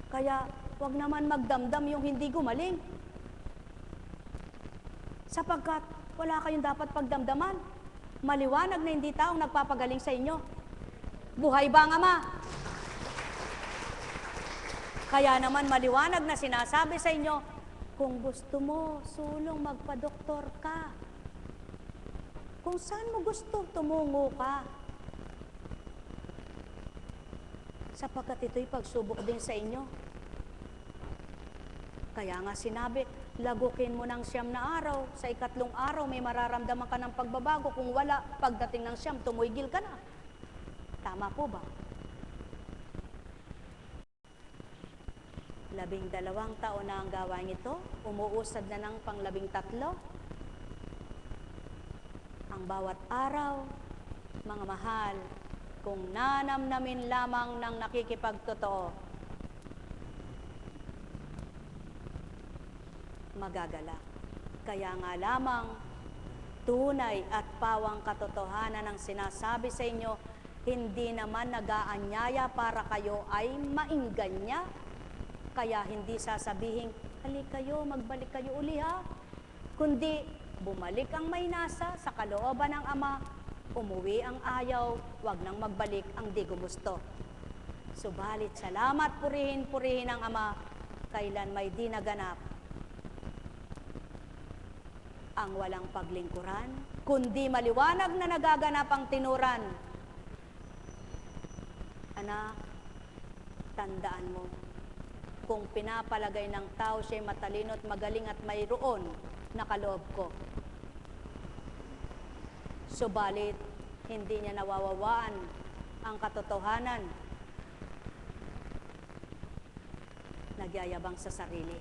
Kaya wag naman magdamdam yung hindi gumaling. Sapagkat wala kayong dapat pagdamdaman. Maliwanag na hindi taong nagpapagaling sa inyo. Buhay ba ang Ama? Kaya naman maliwanag na sinasabi sa inyo, kung gusto mo, sulong magpa-doktor ka. Kung saan mo gusto, tumungo ka. Sapagkat ito'y pagsubok din sa inyo. Kaya nga sinabi, lagukin mo ng 9 na araw. Sa 3 araw, may mararamdaman ka ng pagbabago. Kung wala, pagdating ng 9, tumigil ka na. Tama po ba? 12 taon na ang gawain ito. Umuusad na ng pang-13. Ang bawat araw, mga mahal, kung nanamnamin lamang ng nakikipagtotoo, magagalak. Kaya nga lamang, tunay at pawang katotohanan ang sinasabi sa inyo, hindi naman nag-aanyaya para kayo ay mainggan. Kaya hindi sasabihin, halik kayo, magbalik kayo uli ha. Kundi, bumalik ang may nasa sa kalooban ng Ama, umuwi ang ayaw, wag nang magbalik ang di gumusto. Subalit salamat, purihin ang Ama, kailan may di naganap ang walang paglingkuran, kundi maliwanag na nagaganap ang tinuran. Anak, tandaan mo, kung pinapalagay ng tao siya'y matalino at magaling at mayroon na kaloob ko. Subalit, hindi niya nawawawaan ang katotohanan. Nagyayabang sa sarili.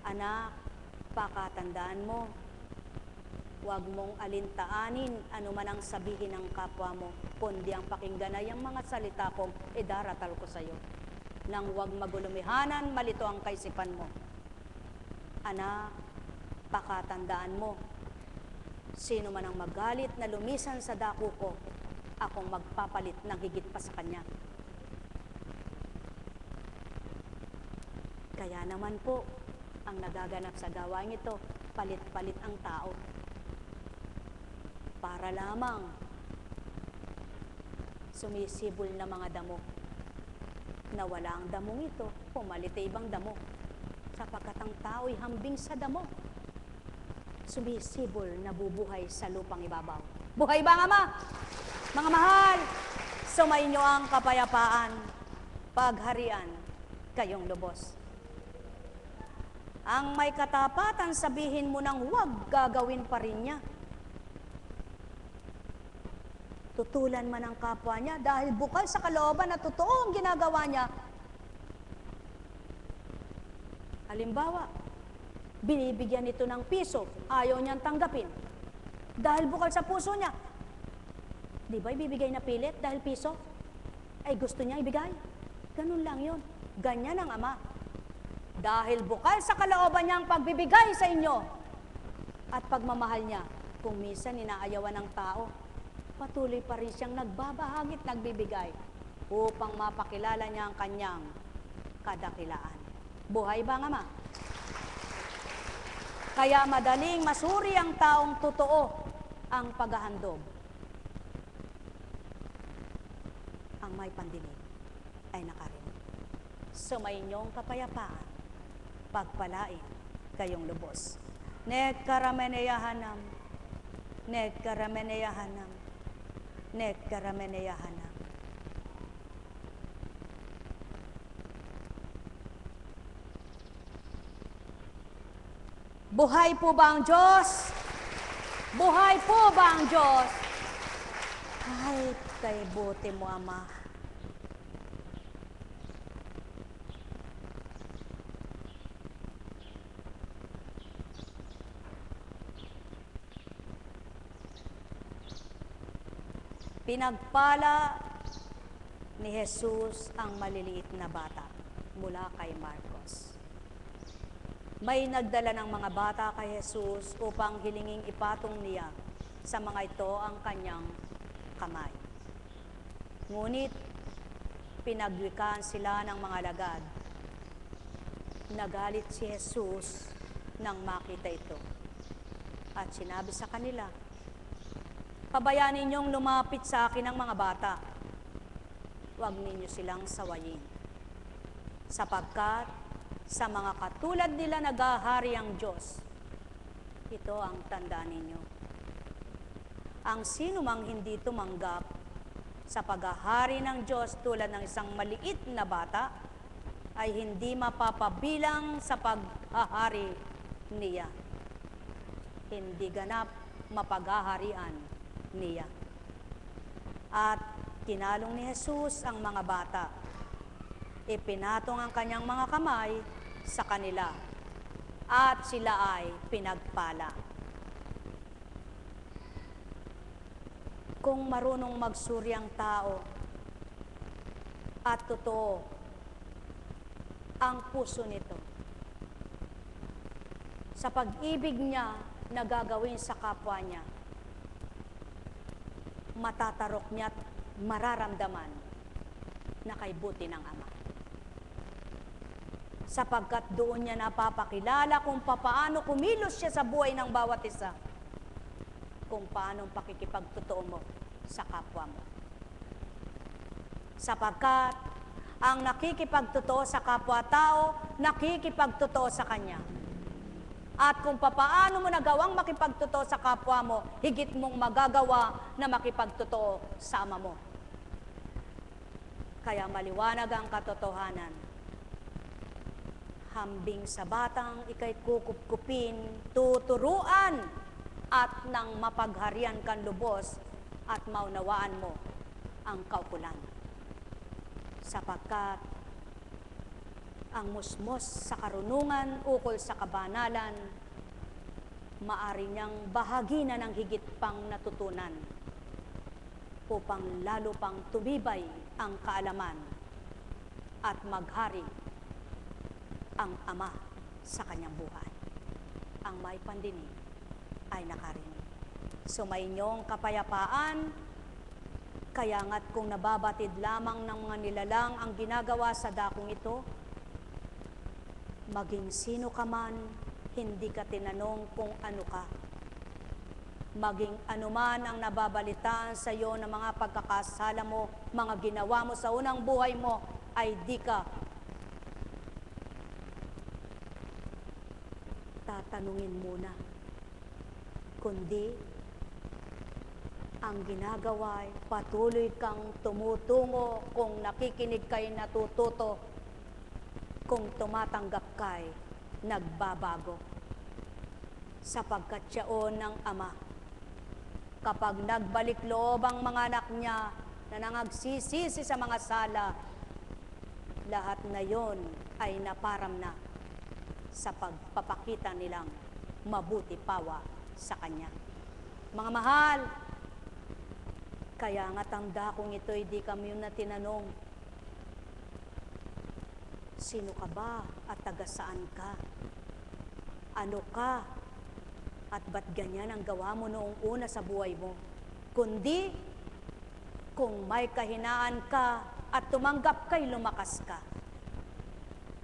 Anak, pakatandaan mo, huwag mong alintaanin anuman ang sabihin ng kapwa mo, kundi ang pakinggan ay ang mga salita kong idaratal ko sa iyo. Nang huwag magulumihanan, malito ang kaisipan mo. Anak, pakatandaan mo, sino man ang magalit na lumisan sa dako ko, akong magpapalit ng higit pa sa kanya. Kaya naman po, ang nagaganap sa gawain ito, palit-palit ang tao. Para lamang sumisibol na mga damo. Nawala ang damong ito, pumalit ay ibang damo. Sapagkat ang tao'y hambing sa damo. Sumisibol, nabubuhay sa lupang ibabaw. Buhay ba ang Ama? Mga mahal, sumainyo ang kapayapaan, pagharian, kayong lubos. Ang may katapatan, sabihin mo nang huwag, gagawin pa rin niya. Tutulan man ang kapwa niya dahil bukal sa kalooban na totoo ang ginagawa niya. Halimbawa, binibigyan ito ng piso, ayaw niyang tanggapin. Dahil bukal sa puso niya. Di ba ibibigay na pilit dahil piso? Ay gusto niya ibigay. Ganun lang yun. Ganyan ang Ama. Dahil bukal sa kalooban niya ang pagbibigay sa inyo at pagmamahal niya, kung minsan inaayawan ng tao, patuloy pa rin siyang nagbabahagit, nagbibigay upang mapakilala niya ang kanyang kadakilaan. Buhay ba ang Ama? Kaya madaling masuri ang taong totoo ang paghahandog. Ang may pandinig ay nakarinig. Sumayinyong kapayapaan, pagpalain kayong lubos. Nekkarameneyahanam, nekkarameneyahanam, nekkarameneyahanam. Buhay po ba ang Diyos? Buhay po ba ang Diyos? Kahit kay buti mo, Ama. Pinagpala ni Jesus ang maliliit na bata mula kay Marcos. May nagdala ng mga bata kay Jesus upang hilinging ipatong niya sa mga ito ang kanyang kamay. Ngunit pinagwikaan sila ng mga alagad. Nagalit si Jesus nang makita ito. At sinabi sa kanila, pabayaan ninyong lumapit sa akin ang mga bata. Huwag ninyo silang sawayin. Sapagkat sa mga katulad nila naghahari ang Diyos. Ito ang tandaan ninyo. Ang sino mang hindi tumanggap sa paghahari ng Diyos tulad ng isang maliit na bata, ay hindi mapapabilang sa paghahari niya. Hindi ganap mapaghaharian niya. At tinalong ni Jesus ang mga bata. Ipinatong ang kanyang mga kamay sa kanila. At sila ay pinagpala. Kung marunong magsuri ang tao at totoo ang puso nito sa pag-ibig niya na gagawin sa kapwa niya, matatarok niya at mararamdaman na kay buti ng Ama. Sapagkat doon niya napapakilala kung paano kumilos siya sa buhay ng bawat isa, kung paano pakikipagtotoo mo sa kapwa mo. Sapagkat ang nakikipagtotoo sa kapwa-tao, nakikipagtotoo sa Kanya. At kung paano mo nagawang makipagtotoo sa kapwa mo, higit mong magagawa na makipagtotoo sa Ama mo. Kaya maliwanag ang katotohanan. Hambing sa batang ika'y kukupkupin, tuturuan, at nang mapagharian kang lubos at maunawaan mo ang kaukulan. Sapagkat ang musmos sa karunungan ukol sa kabanalan, maari niyang bahagina ng higit pang natutunan upang lalo pang tumibay ang kaalaman at maghari ang Ama sa kanyang buhay. Ang may pandinig ay nakarinig. Sumainyong kapayapaan, kaya nga't kung nababatid lamang ng mga nilalang ang ginagawa sa dakong ito, maging sino ka man, hindi ka tinanong kung ano ka. Maging anuman ang nababalitaan sa iyo ng mga pagkakasala mo, mga ginawa mo sa unang buhay mo, ay di ka tatanungin muna. Kundi, ang ginagawa ay patuloy kang tumutungo, kung nakikinig kay natututo, kung tumatanggap kay nagbabago. Sapagkat siyaon ng Ama, kapag nagbalik loob ang mga anak niya na nangagsisisi sa mga sala, lahat na yon ay naparam na sa pagpapakita nilang mabuti pawa sa Kanya. Mga mahal, kaya nga tanda kung ito'y di kami yung natinanong, sino ka ba at taga saan ka? Ano ka? At ba't ganyan ang gawa mo noong una sa buhay mo? Kundi, kung may kahinaan ka at tumanggap kay lumakas ka.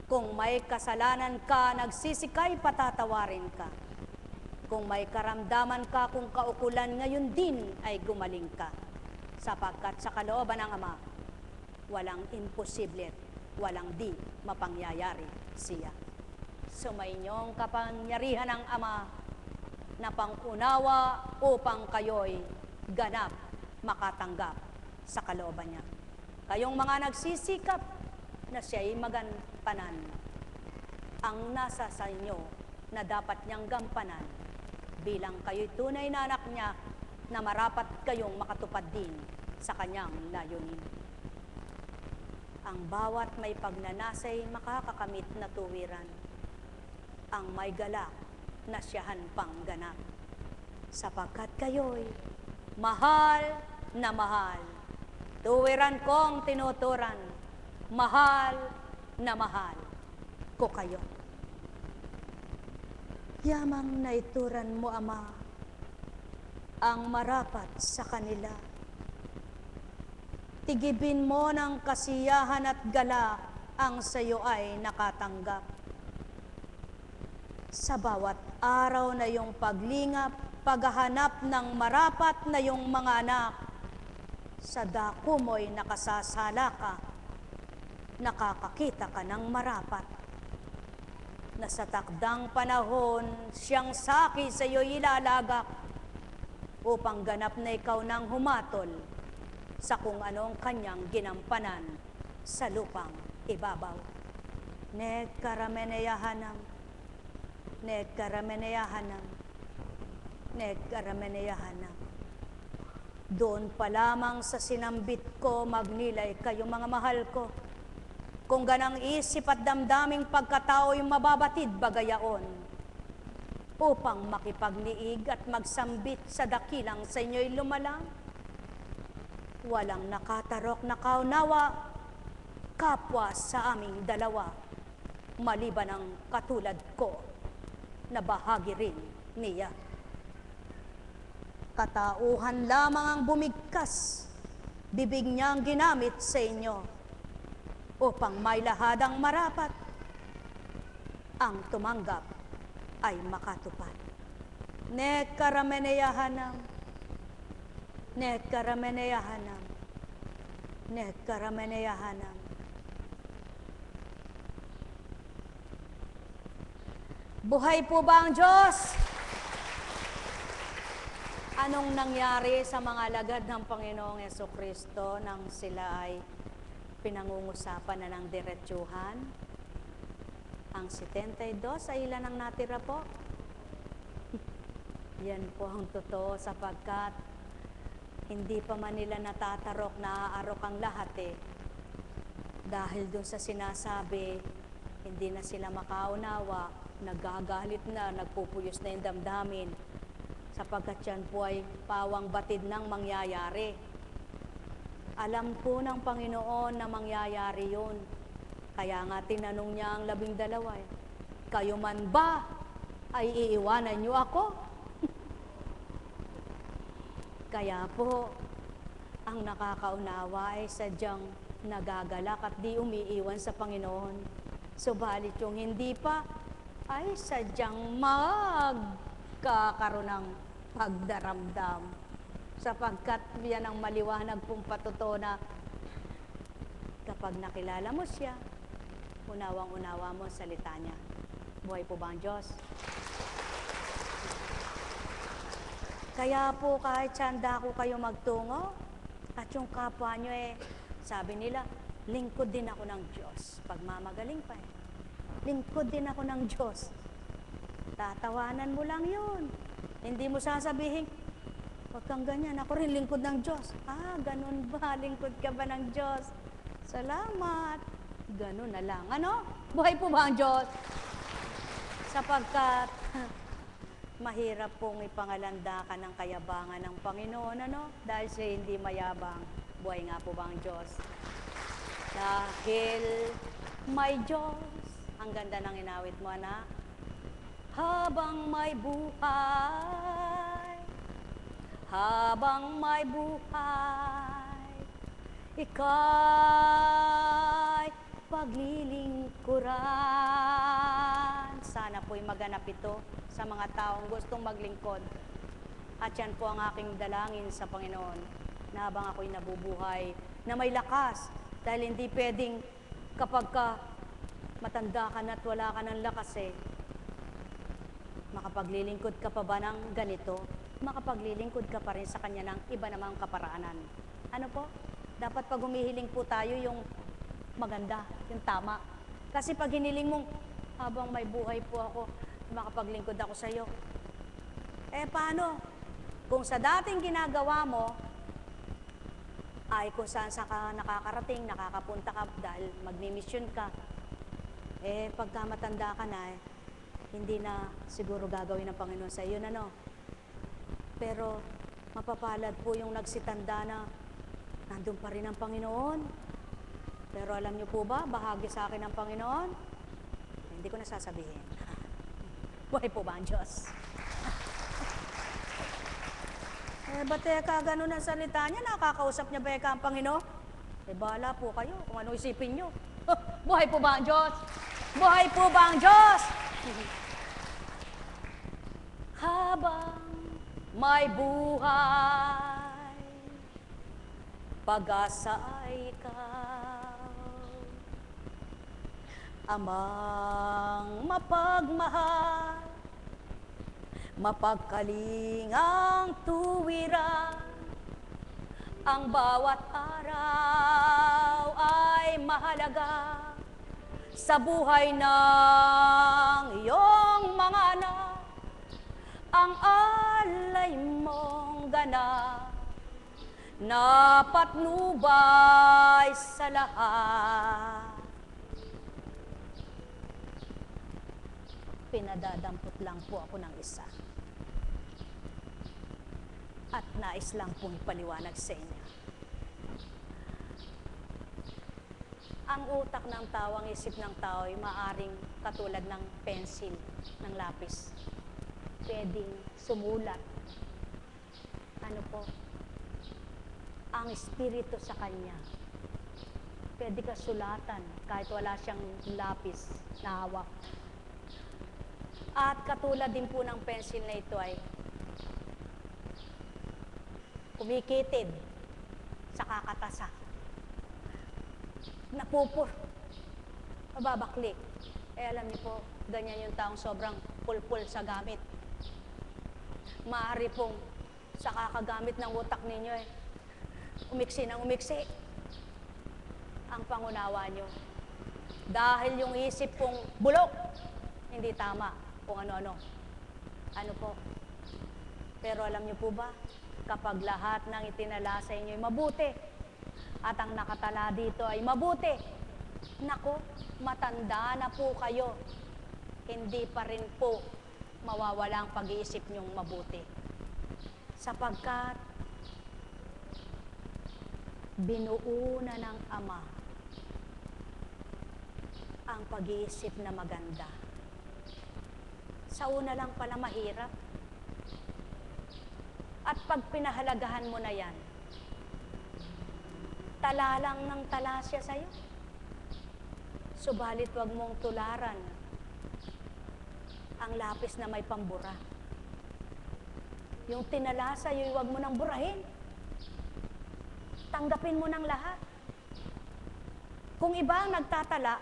Kung may kasalanan ka, nagsisikay, patatawarin ka. Kung may karamdaman ka, kung kaukulan, ngayon din ay gumaling ka. Sapagkat sa kalooban ng Ama, walang imposible, walang di mapangyayari siya. Sumainyong kapangyarihan ng Ama na pangunawa upang kayo'y ganap makatanggap sa kalooban niya. Kayong mga nagsisikap na siya'y magampanan ang nasa sa inyo na dapat niyang gampanan bilang kayo'y tunay na anak niya na marapat kayong makatupad din sa kanyang layunin. Ang bawat may pagnanasay makakakamit na tuwiran. Ang may galak na siyahan pang ganap. Sapagkat kayo'y mahal na mahal. Tuwiran kong tinuturan. Mahal na mahal ko kayo. Yamang naituran mo, Ama, ang marapat sa kanila. Tigibin mo ng kasiyahan at gala ang sayo ay nakatanggap. Sa bawat araw na iyong paglingap, paghahanap ng marapat na iyong mga anak, sa dako mo'y nakasasala ka, nakakakita ka ng marapat. Na sa takdang panahon, siyang saki sa iyo'y ilalagak, upang ganap na ikaw nang humatol sa kung anong kanyang ginampanan sa lupang ibabaw. Nagkarameneyahanam, nagkarameneyahanam, nagkarameneyahanam. Doon pa lamang sa sinambit ko, magnilay kayo mga mahal ko. Kung ganang isip at damdaming pagkatao yung mababatid bagayaon, upang makipagniig at magsambit sa dakilang sa inyo'y lumalang. Walang nakatarok na kaunawa, kapwa sa aming dalawa, maliban ang katulad ko, na bahagi rin niya. Katauhan lamang ang bumigkas, bibig niyang ginamit sa inyo, upang may lahadang marapat, ang tumanggap ay makatupad. Nagkarameneyahanam, nagkarameneyahanam, nagkarameneyahanam. Buhay po ba ang Diyos? Anong nangyari sa mga alagad ng Panginoong Jesucristo nang sila ay pinangungusapan na ng diretsuhan? Ang 72 ay ilan ang natira po? Yan po ang totoo, sapagkat hindi pa man nila natatarok, naaarok ang lahat Dahil doon sa sinasabi, hindi na sila makaunawa, nagagalit na, nagpupuyos na yung damdamin, sapagkat yan po ay pawang batid ng mangyayari. Alam po ng Panginoon na mangyayari yun. Kaya nga tinanong niya ang 12, kayo man ba ay iiwanan niyo ako? Kaya po, ang nakakaunawa ay sadyang nagagalak at di umiiwan sa Panginoon. Subalit yung hindi pa, ay sadyang magkakaroon ng pagdaramdam. Sapagkat yan ang maliwanag pong patuto na kapag nakilala mo siya, unawang-unawa mo ang salita niya. Buhay po ba ang Diyos? Kaya po kahit sanda ko kayo magtungo, at yung kapwa nyo sabi nila, lingkod din ako ng Diyos. Pagmamagaling pa lingkod din ako ng Diyos. Tatawanan mo lang yun. Hindi mo sasabihin, huwag kang ganyan, ako rin lingkod ng Diyos. Ganun ba? Lingkod ka ba ng Diyos? Salamat. Ganun na lang. Ano? Buhay po ba ang Diyos? Sapagkat mahirap pong ipangalandakan ng kayabangan ng Panginoon, Dahil siya hindi mayabang. Buhay nga po ba ang Diyos? Dahil may Diyos. Ang ganda ng inawit mo, anak. Habang may buhay, habang may buhay, ika'y paglilingkuran. Sana po'y maganap ito sa mga taong gustong maglingkod. At yan po ang aking dalangin sa Panginoon, na habang ako'y nabubuhay, na may lakas. Dahil hindi pwedeng kapag matanda ka na at wala ka ng lakas makapaglilingkod ka pa ba ng ganito? Makapaglilingkod ka pa rin sa Kanya ng iba namang kaparaanan. Ano po? Dapat pag humihiling po tayo yung maganda, yung tama. Kasi pag hiniling mong, habang may buhay po ako, makapaglingkod ako sa iyo. Paano? Kung sa dating ginagawa mo, ay kung saan sa ka nakakarating, nakakapunta ka dahil magmi-mission ka, pagka matanda ka na, hindi na siguro gagawin ng Panginoon sa iyo, Pero mapapalad po yung nagsitanda na nandun pa rin ang Panginoon. Pero alam niyo po ba, bahagi sa akin ng Panginoon? Hindi ko na sasabihin. Buhay po ba ang Diyos? Ba't ka ganun ang salita niya? Nakakausap niya ba ang Panginoon? Eh, bahala po kayo kung ano isipin nyo. Buhay po ba ang Diyos? Buhay po ba ang Diyos? Habang may buhay, pag-asa ay ikaw, Amang mapagmahal, mapagkalingang tuwira, ang bawat araw ay mahalaga sa buhay ng iyong mga anak. Ang alay mong ganap na patnubay sa lahat. Pinadadampot lang po ako ng isa. At nais lang pong ipaliwanag sa inyo. Ang utak ng tao, ang isip ng tao ay maaring katulad ng pensil, ng lapis. Pwedeng sumulat. Ano po? Ang espiritu sa kanya. Pwede ka sulatan kahit wala siyang lapis na hawak. At katulad din po ng pensil na ito ay kumikitid sa kakatasa. Napupur. Mababaklik. Eh alam niyo po, ganyan yung taong sobrang pulpul sa gamit. Maaari pong sa kakagamit ng utak ninyo eh, umiksi ng umiksi ang pangunawa nyo. Dahil yung isip pong bulok, hindi tama kung ano-ano. Ano po? Pero alam niyo po ba, kapag lahat ng itinala sa inyo ay mabuti, at ang nakatala dito ay mabuti, nako, matanda na po kayo, hindi pa rin po mawawala ang pag-iisip niyong mabuti. Sapagkat binuo na ng Ama ang pag-iisip na maganda. Sa una lang pala mahirap. At pag pinahalagahan mo na yan, tala lang ng tala siya sa'yo. Subalit wag mong tularan ang lapis na may pambura. Yung tinala sa'yo, wag mo nang burahin. Tanggapin mo ng lahat. Kung iba ang nagtatala,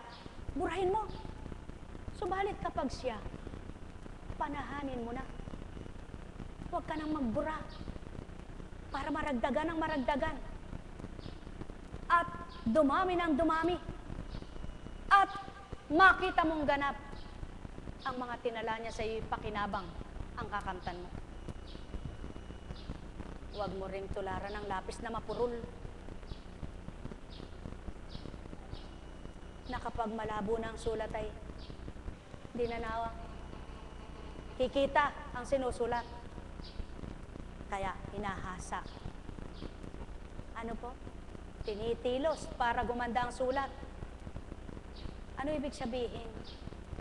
burahin mo. Subalit kapag siya, panahanin mo na. Huwag ka nang magbura para maragdagan ang maragdagan. At dumami ng dumami. At makita mong ganap ang mga tinala niya sa iyo, pakinabang ang kakamtan mo. Huwag mo ring tularan ng lapis na mapurol. Na kapag malabo na ang sulat ay di na nawa. Kikita ang sinusulat. Kaya hinahasa. Ano po? Tinitilos para gumanda ang sulat. Ano ibig sabihin?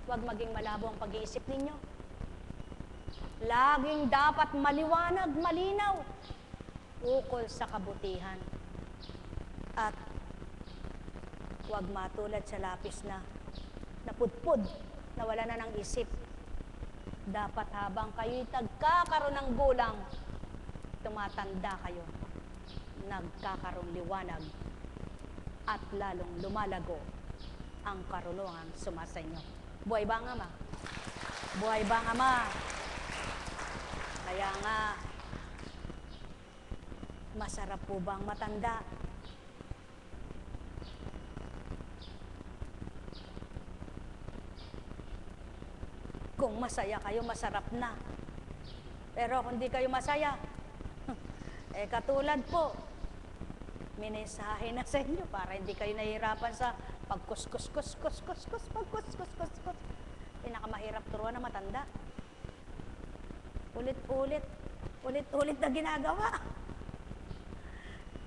Huwag maging malabo ang pag-iisip ninyo. Laging dapat maliwanag, malinaw, ukol sa kabutihan. At huwag matulad sa lapis na napudpud, na wala na ng isip. Dapat habang kayo'y nagkakaroon ng gulang, tumatanda kayo, nagkakaroon liwanag, at lalong lumalago ang karunungan sumasa inyo. Buhay ba ang Ama? Buhay ba ang Ama? Kaya nga, masarap po bang matanda? Kung masaya kayo, masarap na. Pero kung di kayo masaya, eh katulad po, minisahe na sa inyo para hindi kayo nahihirapan sa pagkus-kus-kus-kus-kus-kus. Pinakamahirap turuan na matanda. Ulit-ulit na ginagawa.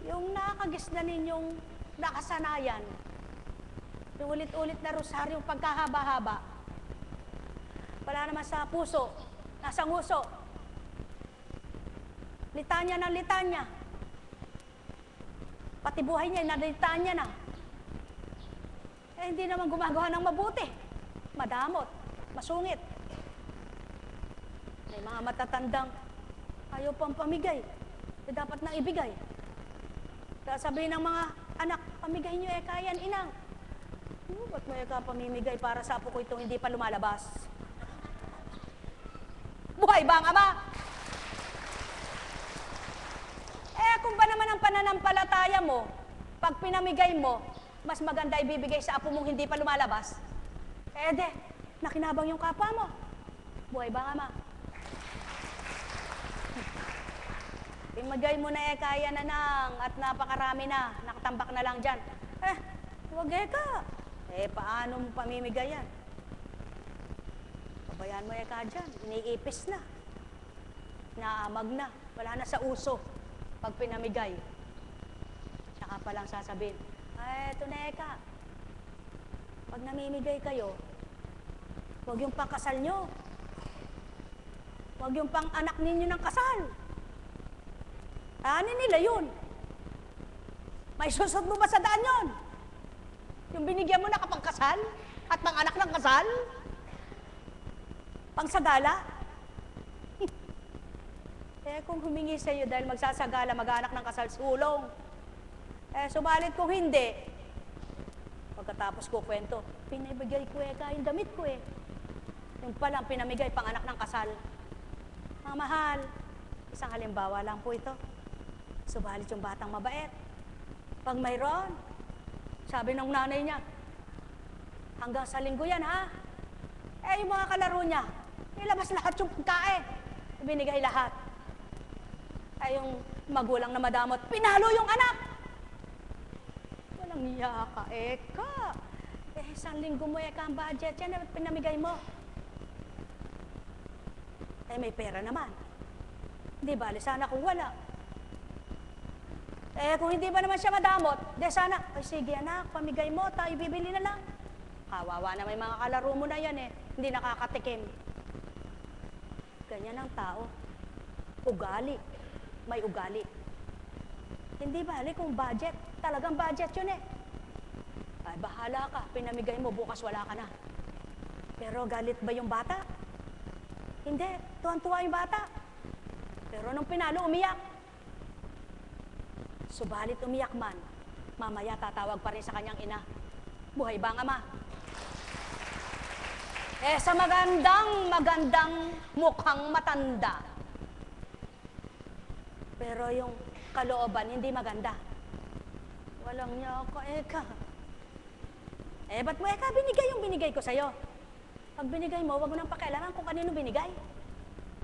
Yung nakagis na ninyong nakasanayan, yung ulit-ulit na rosaryo, pagkahaba-haba, wala naman sa puso, nasa nguso. Litanya ng litanya. Pati buhay niya, nalitaan niya na. Eh, hindi naman gumagawa ng mabuti. Madamot, masungit. May mga matatandang ayaw pang pamigay. Eh, dapat nang ibigay. Kaya sabihin ng mga anak, pamigay niyo yan, inang. Ba't mo pamimigay para sa apo ko itong hindi pa lumalabas? Buhay ba ang ama? Eh, kung ba naman ang pananampalataya mo, pag pinamigay mo, mas maganda ibibigay sa apo mong hindi pa lumalabas? Eh, nakinabang yung kapwa mo. Buhay ba ang ama? Imagay mo na kaya na nang at napakarami na, nakatambak na lang dyan. Huwag ka. Paano mo pamimigay yan? Pabayaan mo ka dyan, iniipis na. Naamag na, wala na sa uso pag pinamigay. Tsaka pa lang sasabihin, eto na ka. Pag namimigay kayo, huwag yung pangkasal nyo. Huwag yung pang-anak ninyo ng kasal. Ano nila yun? May susod mo ba sa daan yun? Yung binigyan mo na kapangkasal at pang-anak ng kasal? Pangsagala? Kung humingi sa iyo dahil magsasagala, mag-anak ng kasal, sulong. Subalit kung hindi, pagkatapos ko kwento, pinibigay ko yung damit ko Yung palang pinamigay, pang-anak ng kasal. Mga mahal, isang halimbawa lang po ito. Subalit yung batang mabait. Pag mayroon, sabi ng nanay niya, hanggang sa linggo yan ha. Yung mga kalaro niya, ilabas lahat yung pagkain. Binigay lahat. Yung magulang na madamot, pinalo yung anak. Walang niya ka, eka. Isang linggo mo ang budget yan, pinamigay mo. May pera naman. Hindi bali, sana kung wala. Kung hindi ba naman siya madamot, sana, sige anak, pamigay mo, tayo bibili na lang. Kawawa na may mga kalaro mo na yan hindi nakakatikim. Ganyan ang tao. Ugali. May ugali. Hindi bali kung budget, talagang budget yun bahala ka, pinamigay mo, bukas wala ka na. Pero galit ba yung bata? Hindi, tuwan-tuwa yung bata. Pero nung pinalo, umiyak. Subalit umiyak man, mamaya tatawag pa rin sa kanyang ina. Buhay ba ang ama? Sa magandang mukhang matanda. Pero yung kalooban, hindi maganda. Walang niya ako, ba't mo binigay yung binigay ko sa'yo? Pag binigay mo, wag mo nang pakialaman kung kanino binigay.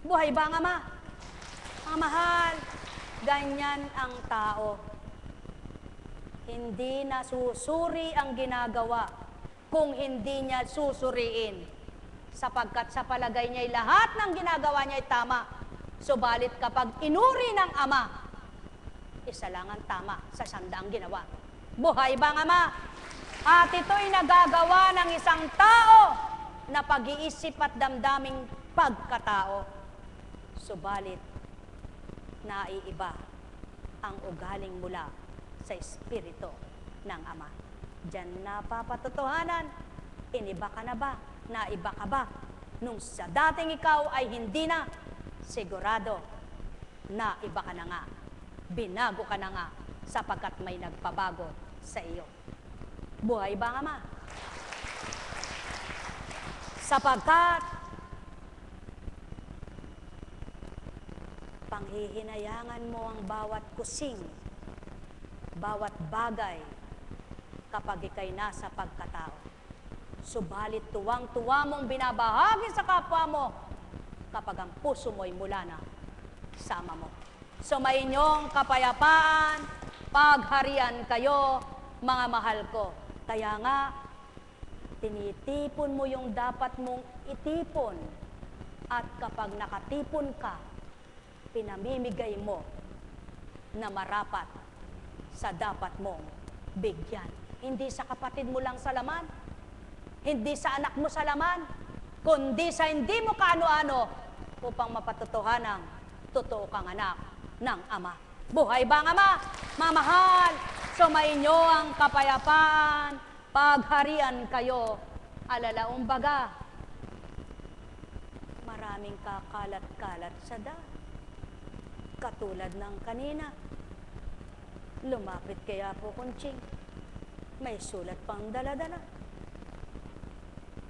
Buhay ba ang ama? Ang mahal, ganyan ang tao. Hindi na susuri ang ginagawa kung hindi niya susuriin. Sapagkat sa palagay niya'y lahat ng ginagawa niya'y tama. Subalit kapag inuri ng ama, isa lang ang tama sa sandaang ginawa. Buhay ba ang ama? At ito'y nagagawa ng isang tao na pag-iisip at damdaming pagkatao. Subalit, naiiba ang ugaling mula sa espiritu ng Ama. Diyan napapatotohanan, iniba ka na ba? Naiba ka ba? Nung sa dating ikaw ay hindi na, sigurado, naiba ka na nga. Binago ka na nga sapagkat may nagpabago sa iyo. Buhay ba ang Ama? Sapagkat panghihinayangan mo ang bawat kusing, bawat bagay kapag ikay nasa pagkatao. Subalit tuwang-tuwa mong binabahagi sa kapwa mo kapag ang puso mo'y mula na sa Ama mo. Sumainyong kapayapaan, pagharian kayo, mga mahal ko. Kaya nga, tinitipon mo yung dapat mong itipon. At kapag nakatipon ka, pinamimigay mo na marapat sa dapat mong bigyan. Hindi sa kapatid mo lang sa laman, hindi sa anak mo sa laman, kundi sa hindi mo kaano-ano upang mapatotohanang totoo kang anak ng Ama. Buhay ba ang Ama? Mamahal, Sumainyo ang kapayapaan, pagharian kayo. Alalaong baga, maraming kakalat-kalat sa daan. Katulad ng kanina, lumapit kaya po kunching, may sulat pang dala-dala.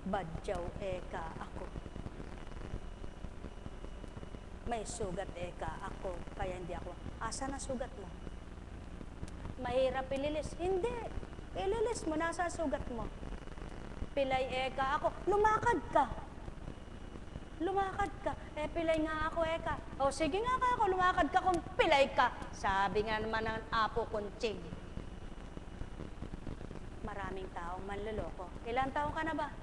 Badyaw eka ako. May sugat eka ako, kaya hindi ako. Asa na sugat mo? Mahirap ililis. Hindi. Ililis mo, nasa sugat mo. Pilay eka ako. Lumakad ka. Lumakad ka. Pilay nga ako eka. O sige nga ka ako, lumakad ka kung pilay ka. Sabi nga naman ng Apo Kunching. Maraming taong manloloko. Ilang taong ka na ba?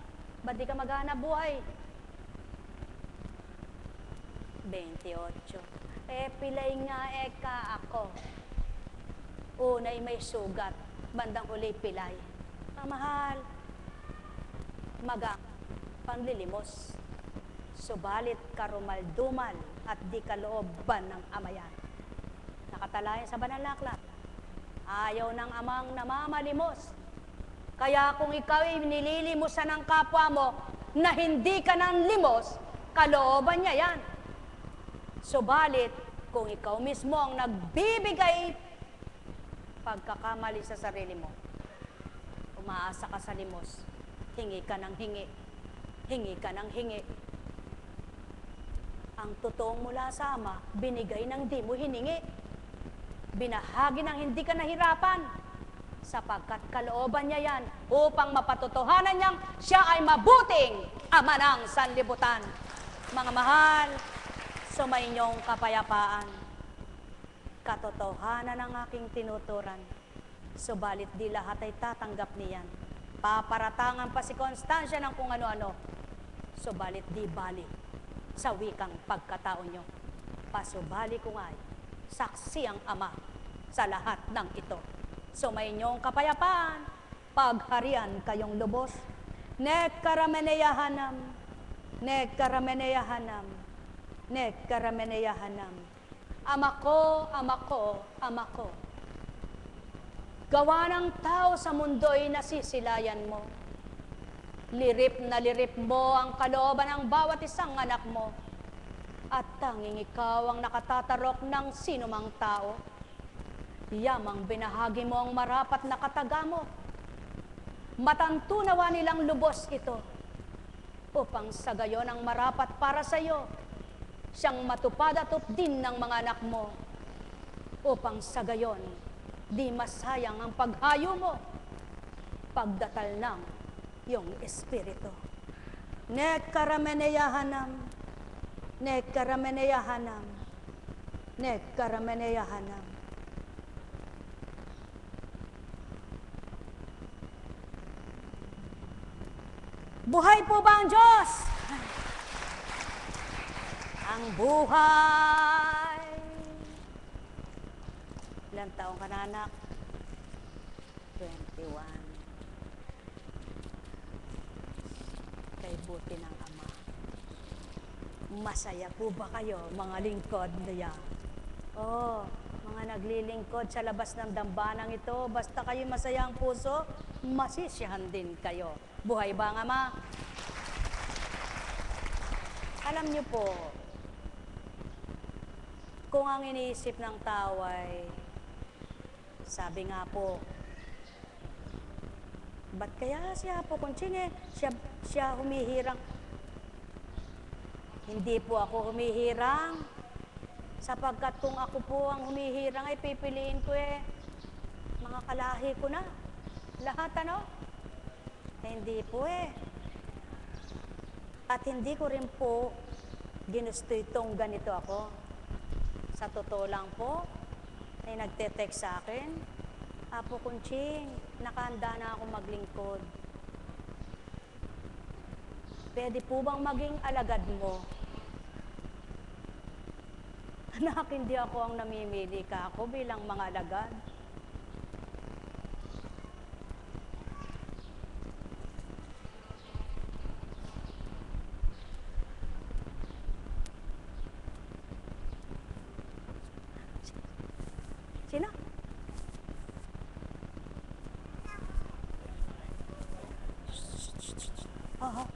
Ba't di ka maghanap buhay? 28. Pilay nga eka ako. Unay may sugat, bandang uli pilay. Mahal, magang panlilimos. Subalit karumal-dumal at di kalooban ng amayan. Nakatalayan sa banal na aklat. Ayaw ng amang namamalimos. Kaya kung ikaw ay nililimusan ng kapwa mo na hindi ka nang limos, kalooban niya yan. Subalit, kung ikaw mismo ang nagbibigay pagkakamali sa sarili mo, umaasa ka sa limos, hingi ka ng hingi, hingi ka ng hingi. Ang totoong mula sa Ama, binigay ng di mo hiningi. Binahagi ng hindi ka nahirapan, sapagkat kalooban niya yan upang mapatotohanan niyang siya ay mabuting Ama ng sanlibutan. Mga mahal, sumainyong kapayapaan. Katotohanan ang aking tinuturan, subalit di lahat ay tatanggap niyan. Paparatangan pa si Constancia ng kung ano-ano, subalit di bali sa wikang pagkatao nyo. Pasubali ko nga'y saksi ang Ama sa lahat ng ito. Sumainyong kapayapaan, pagharian kayong lubos. Nekkarameneyahanam, nekkarameneyahanam, nekkarameneyahanam. Ama ko, Ama ko, Ama ko. Gawa ng tao sa mundo'y nasisilayan mo. Lirip na lirip mo ang kalooban ng bawat isang anak mo. At tanging ikaw ang nakatatarok ng sinumang tao. Yamang binahagi mo ang marapat na kataga mo. Matantunawa nilang lubos ito, upang sa gayon ang marapat para sa iyo, siyang matupad at din ng mga anak mo, upang sa gayon, di masayang ang paghayo mo, pagdatal ng iyong espiritu. Nekkarameneyahanam, nekkarameneyahanam, nekkarameneyahanam. Buhay po ba ang Diyos? Ang buhay. Ilang taong ka na, anak? 21. Kay buti ng Ama. Masaya po ba kayo, mga lingkod niya? Oh, mga naglilingkod sa labas ng dambanang ito, basta kayo masaya ang puso, masisiyahan din kayo. Buhay ba ang Ama? Alam niyo po, kung ang iniisip ng tao ay, sabi nga po, ba't kaya siya po Kunching siya humihirang? Hindi po ako humihirang, sapagkat kung ako po ang humihirang ay pipiliin ko mga kalahi ko na. Lahat ano? Hindi po At hindi ko rin po ginusto itong ganito ako. Sa totoo lang po, ay nagte-text sa akin, Apo Kunching, nakahanda na ako maglingkod. Pwede po bang maging alagad mo? Anak, hindi ako ang namimili ka ako bilang mga alagad. Sino? Aha.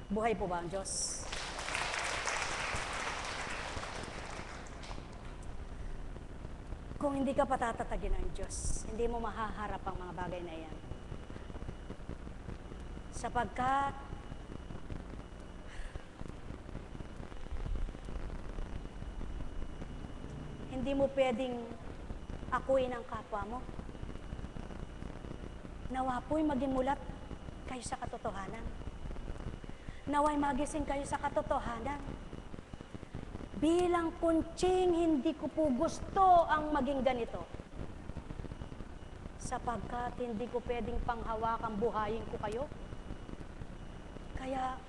Buhay po ba ang Diyos? Kung hindi ka patatatagin ng Diyos, hindi mo mahaharap ang mga bagay na iyan. Sapagkat hindi mo pwedeng akuin ang kapwa mo. Nawa po'y maging mulat kayo sa katotohanan. Naway magising kayo sa katotohanan. Bilang kuntsing, hindi ko po gusto ang maging ganito. Sapagkat hindi ko pwedeng panghawakang buhayin ko kayo. Kaya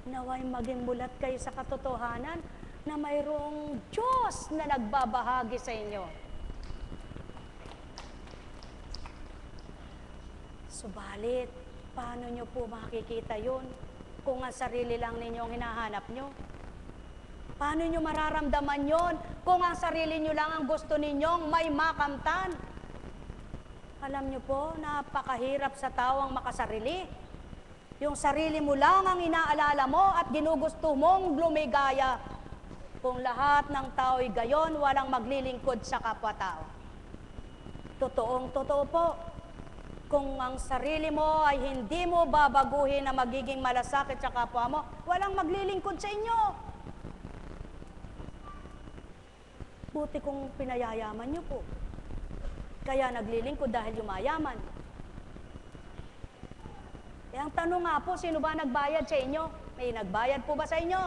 naway maging mulat kayo sa katotohanan na mayroong Diyos na nagbabahagi sa inyo. Subalit, paano nyo po makikita yun kung ang sarili lang ninyong hinahanap nyo? Paano nyo mararamdaman yon kung ang sarili nyo lang ang gusto ninyong may makamtan? Alam nyo po, napakahirap sa tao ang makasarili. Yung sarili mo lang ang inaalala mo at ginugusto mong lumigaya. Kung lahat ng tao'y gayon, walang maglilingkod sa kapwa-tao. Totoo po. Kung ang sarili mo ay hindi mo babaguhin na magiging malasakit sa kapwa mo, walang maglilingkod sa inyo. Buti kung pinayayaman nyo po. Kaya naglilingkod dahil yumayaman. E ang tanong nga po, sino ba nagbayad sa inyo? May nagbayad po ba sa inyo?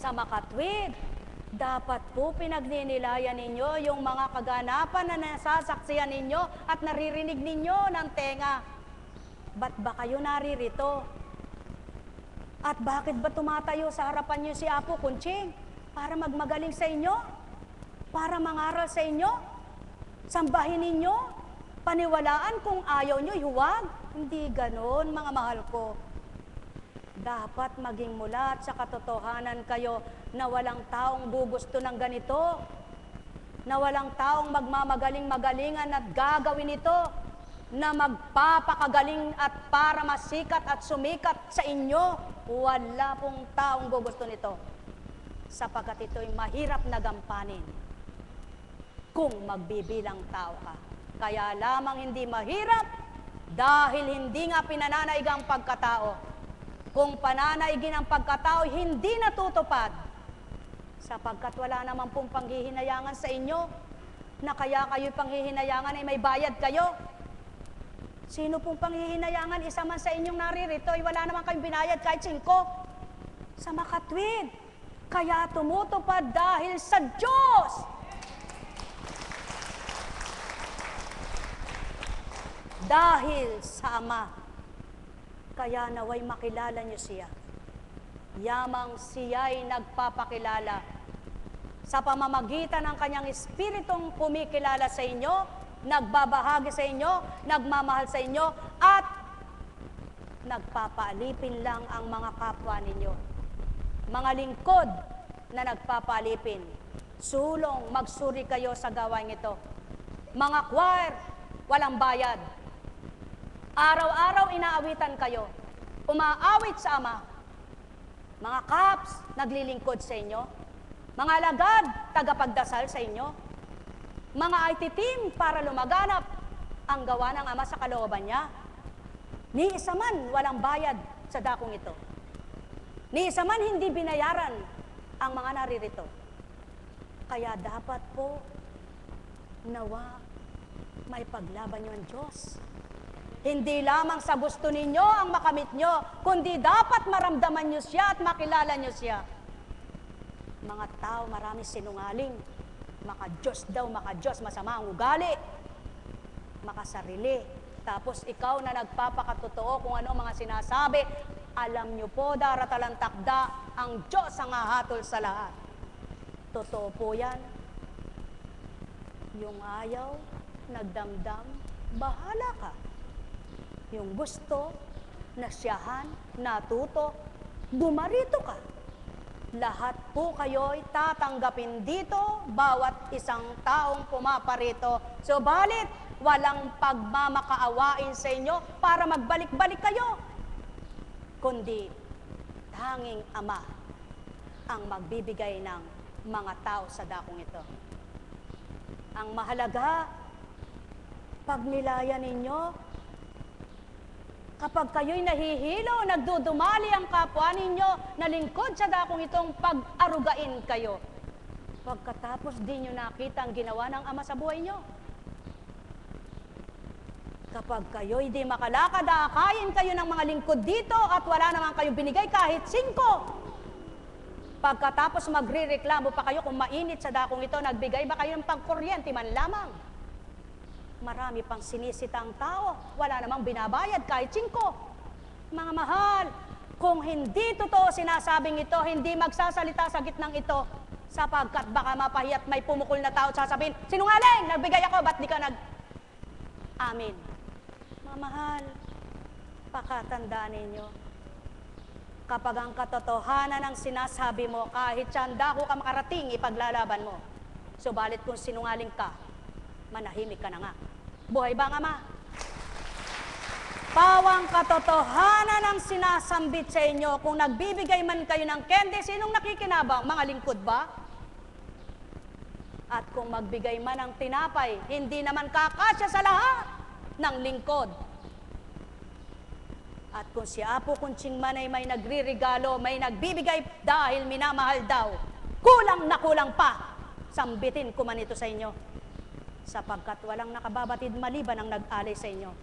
Sa makatwid, dapat po pinagninilayan ninyo yung mga kaganapan na nasasaksiyan ninyo at naririnig ninyo ng tenga. Ba't ba kayo naririto? At bakit ba tumatayo sa harapan nyo si Apo Kunching? Para magmagaling sa inyo? Para mangaral sa inyo? Sambahin ninyo? Paniwalaan kung ayaw nyo, huwag. Hindi ganon, mga mahal ko. Dapat maging mulat sa katotohanan kayo na walang taong gugusto ng ganito. Na walang taong magmamagaling-magalingan at gagawin ito. Na magpapakagaling at para masikat at sumikat sa inyo. Wala pong taong gugusto nito. Sapagkat ito'y mahirap na gampanin kung magbibilang tao ka. Kaya lamang hindi mahirap dahil hindi nga pinananaig ang pagkatao. Kung pananaigin ang pagkatao, hindi natutupad. Sapagkat wala naman pong panghihinayangan sa inyo na kaya kayo'y panghihinayangan ay may bayad kayo. Sino pong panghihinayangan? Isa man sa inyong naririto ay wala naman kayong binayad kahit 5. Sa makatwid. Kaya tumutupad dahil sa Diyos. Dahil sa Ama. Kaya naway makilala niyo siya. Yamang siya'y nagpapakilala sa pamamagitan ng kanyang espiritong kumikilala sa inyo, nagbabahagi sa inyo, nagmamahal sa inyo, at nagpapaalipin lang ang mga kapwa ninyo. Mga lingkod na nagpapalipin, sulong, magsuri kayo sa gawain ito. Mga choir, walang bayad. Araw-araw inaawitan kayo. Umaawit sa Ama. Mga kaps, naglilingkod sa inyo. Mga alagad, tagapagdasal sa inyo. mga IT team para lumaganap ang gawa ng Ama sa kalooban niya. Ni isa man walang bayad sa dakong ito. Ni isa man hindi binayaran ang mga naririto. Kaya dapat po nawa may paglaban niyo ang Diyos. Hindi lamang sa gusto ninyo ang makamit nyo, kundi dapat maramdaman nyo siya at makilala nyo siya. Mga tao, marami sinungaling. Maka-Diyos daw, maka-Diyos, masama ang ugali. Makasarili. Tapos ikaw na nagpapakatotoo kung ano mga sinasabi, alam nyo po, daratalang takda, ang Diyos ang hahatol sa lahat. Totoo po yan. Yung ayaw, nagdamdam, bahala ka. Yung gusto, nasyahan, natuto, bumarito ka. Lahat po kayo'y tatanggapin dito, bawat isang taong pumaparito. Subalit, walang pagmamakaawain sa inyo para magbalik-balik kayo. Kundi, tanging Ama ang magbibigay ng mga tao sa dakong ito. Ang mahalaga, pag nilaya ninyo, kapag kayo'y nahihilo, nagdudumali ang kapwa ninyo na lingkod sa dakong itong pag-arugain kayo. Pagkatapos di nyo nakita ang ginawa ng Ama sa buhay nyo. Kapag kayo'y di makalakad, aakayin kayo ng mga lingkod dito at wala naman kayong binigay kahit 5. Pagkatapos magre-reklamo pa kayo kung mainit sa dakong ito, nagbigay ba kayo ng pagkuryente man lamang? Marami pang sinisita ang tao, wala namang binabayad kahit 5. Mga mahal, kung hindi totoo sinasabing ito, hindi magsasalita sa gitnang ito, sapagkat baka mapahiya't may pumukol na tao at sasabihin, sinungaling, nagbigay ako, ba't di ka Amin. Mga mahal, pakatandaan ninyo, kapag ang katotohanan ng sinasabi mo, kahit siyanda ko ka makarating, ipaglalaban mo. Subalit kung sinungaling ka, manahimik ka na nga. Buhay ba ang Ama? Pawang katotohanan ang sinasambit sa inyo. Kung nagbibigay man kayo ng candy, sinong nakikinabang? Mga lingkod ba? At kung magbigay man ng tinapay, hindi naman kakasya sa lahat ng lingkod. At kung si Apo Kunching man ay may nagririgalo, may nagbibigay dahil minamahal daw, kulang na kulang pa. Sambitin ko man ito sa inyo. Sapagkat walang nakababatid maliban ang nag-alay sa inyo.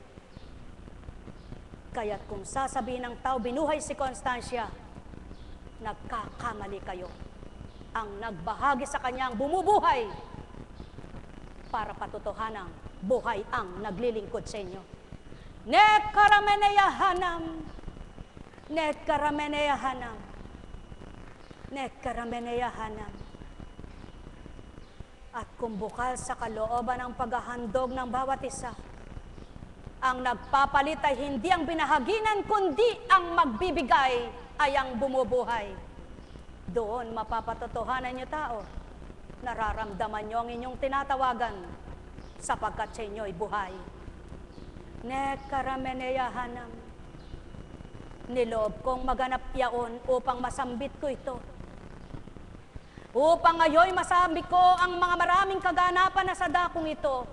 Kaya't kung sasabihin ng tao, binuhay si Constancia, nagkakamali kayo. Ang nagbahagi sa kanyang bumubuhay para patutuhanang buhay ang naglilingkod sa inyo. Nekarameneyahanam, nekarameneyahanam, nekarameneyahanam. At kung bukal sa kalooban ng paghahandog ng bawat isa, ang nagpapalit ay hindi ang binahaginan, kundi ang magbibigay ay ang bumubuhay. Doon mapapatotohanan niyo tao, nararamdaman niyo ang inyong tinatawagan, sapagkat sa inyo ay buhay. Nekarameneyahanam. Niloob kong maganap yaon upang masambit ko ito. Upang ngayon masabi ko ang mga maraming kaganapan na sa dakong ito,